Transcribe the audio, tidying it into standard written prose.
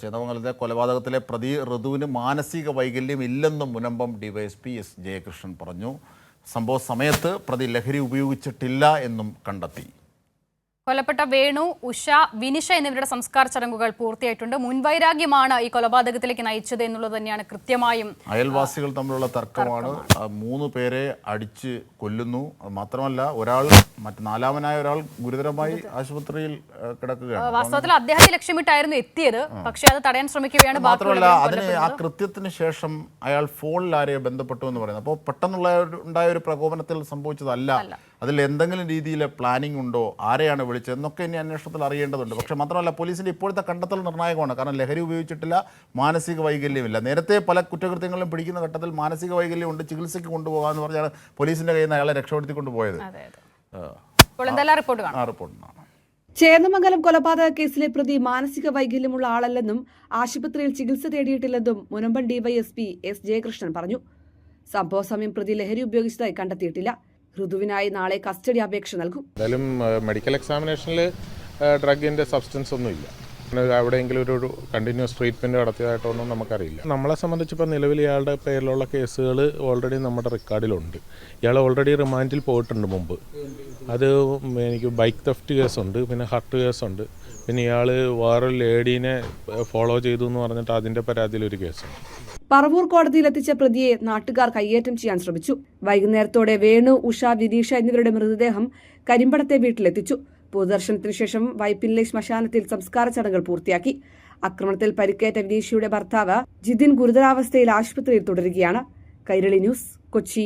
ചേന്ദമംഗലത്തെ കൊലപാതകത്തിലെ പ്രതി ഋതുവിന് മാനസിക വൈകല്യം ഇല്ലെന്നും മുനമ്പം ഡിവൈഎസ്പി എസ് ജയകൃഷ്ണൻ പറഞ്ഞു. സംഭവ സമയത്ത് പ്രതി ലഹരി ഉപയോഗിച്ചിട്ടില്ല എന്നും കണ്ടെത്തി. കൊല്ലപ്പെട്ട വേണു, ഉഷ, വിനിഷ എന്നിവരുടെ സംസ്കാര ചടങ്ങുകൾ പൂർത്തിയായിട്ടുണ്ട്. മുൻവൈരാഗ്യമാണ് ഈ കൊലപാതകത്തിലേക്ക് നയിച്ചത് എന്നുള്ളത് തന്നെയാണ് കൃത്യമായും. അയൽവാസികൾ തമ്മിലുള്ള തർക്കമാണ്. 3 പേരെ അടിച്ച് കൊല്ലുന്നു. മാത്രമല്ല നാലാമനായ ഒരാൾ ഗുരുതരമായി ആശുപത്രിയിൽ കിടക്കുകയാണ്. വാസ്തവത്തിൽ അദ്ദേഹത്തെ ലക്ഷ്യമിട്ടായിരുന്നു എത്തിയത്, പക്ഷേ അത് തടയാൻ ശ്രമിക്കുകയാണ്. മാത്രമല്ല ആ കൃത്യത്തിന് ശേഷം അയാൾ ഫോണിൽ ആരെയോ ബന്ധപ്പെട്ടു എന്ന് പറയുന്നത്. അപ്പോൾ പെട്ടെന്നുണ്ടായ ഒരു പ്രകോപനത്തിൽ സംഭവിച്ചതല്ല. അതിൽ എന്തെങ്കിലും രീതിയിൽ പ്ലാനിംഗ് ഉണ്ടോ, ആരെയാണ് വിളിച്ചതെന്നൊക്കെ ഇനി അന്വേഷണത്തിൽ അറിയേണ്ടതുണ്ട്. പക്ഷേ മാത്രമല്ല പോലീസിൻ്റെ ഇപ്പോഴത്തെ കണ്ടെത്തൽ നിർണായകമാണ്. കാരണം ലഹരി ഉപയോഗിച്ചിട്ടില്ല, മാനസിക വൈകല്യമില്ല. നേരത്തെ പല കുറ്റകൃത്യങ്ങളും പിടിക്കുന്ന ഘട്ടത്തിൽ മാനസിക വൈകല്യം ഉണ്ട്, ചികിത്സയ്ക്ക് കൊണ്ടുപോകാമെന്ന് പറഞ്ഞാണ് പോലീസിൻ്റെ കയ്യിൽ നിന്ന് അയാളെ രക്ഷപ്പെടുത്തിക്കൊണ്ട് പോയത്. ചേന്ദമംഗലം കൊലപാതക കേസിലെ പ്രതി മാനസിക വൈകല്യമുള്ള ആളല്ലെന്നും ആശുപത്രിയിൽ ചികിത്സ തേടിയിട്ടില്ലെന്നും മുനമ്പം ഡിവൈഎസ്പി എസ് ജയകൃഷ്ണൻ പറഞ്ഞു. സംഭവ സമയം പ്രതി ലഹരി ഉപയോഗിച്ചതായി കണ്ടെത്തിയിട്ടില്ല. ഋതുവിനായി നാളെ കസ്റ്റഡി അപേക്ഷ നൽകും. എന്തായാലും മെഡിക്കൽ എക്സാമിനേഷനിൽ ഡ്രഗിൻ്റെ സബ്സ്റ്റൻസ് ഒന്നുമില്ല. എവിടെയെങ്കിലും ഒരു കണ്ടിന്യൂസ് ട്രീറ്റ്മെൻറ്റ് നടത്തിയതായിട്ടൊന്നും നമുക്കറിയില്ല. നമ്മളെ സംബന്ധിച്ചിപ്പോൾ നിലവിൽ ഇയാളുടെ പേരിലുള്ള കേസുകൾ ഓൾറെഡി നമ്മുടെ റെക്കോർഡിലുണ്ട്. ഇയാൾ ഓൾറെഡി റിമാൻഡിൽ പോയിട്ടുണ്ട് മുമ്പ്. അത് എനിക്ക് ബൈക്ക് തെഫ്റ്റ് കേസുണ്ട്, പിന്നെ ഹർട്ട് കേസുണ്ട്, പിന്നെ ഇയാൾ വേറൊരു ലേഡീനെ ഫോളോ ചെയ്തു എന്ന് പറഞ്ഞിട്ട് അതിൻ്റെ പരാതിയിലൊരു കേസുണ്ട്. പറവൂർ കോടതിയിലെത്തിച്ച പ്രതിയെ നാട്ടുകാർ കയ്യേറ്റം ചെയ്യാൻ ശ്രമിച്ചു. വൈകുന്നേരത്തോടെ വേണു, ഉഷ, വിനീഷ എന്നിവരുടെ മൃതദേഹം കരിമ്പടത്തെ വീട്ടിലെത്തിച്ചു. പൊതുദർശനത്തിനു ശേഷം വൈപ്പിനിലെ ശ്മശാനത്തിൽ സംസ്കാര ചടങ്ങുകൾ പൂർത്തിയാക്കി. ആക്രമണത്തിൽ പരിക്കേറ്റ വിനീഷയുടെ ഭർത്താവ് ജിതിൻ ഗുരുതരാവസ്ഥയിൽ ആശുപത്രിയിൽ തുടരുകയാണ്. കൈരളി ന്യൂസ്, കൊച്ചി.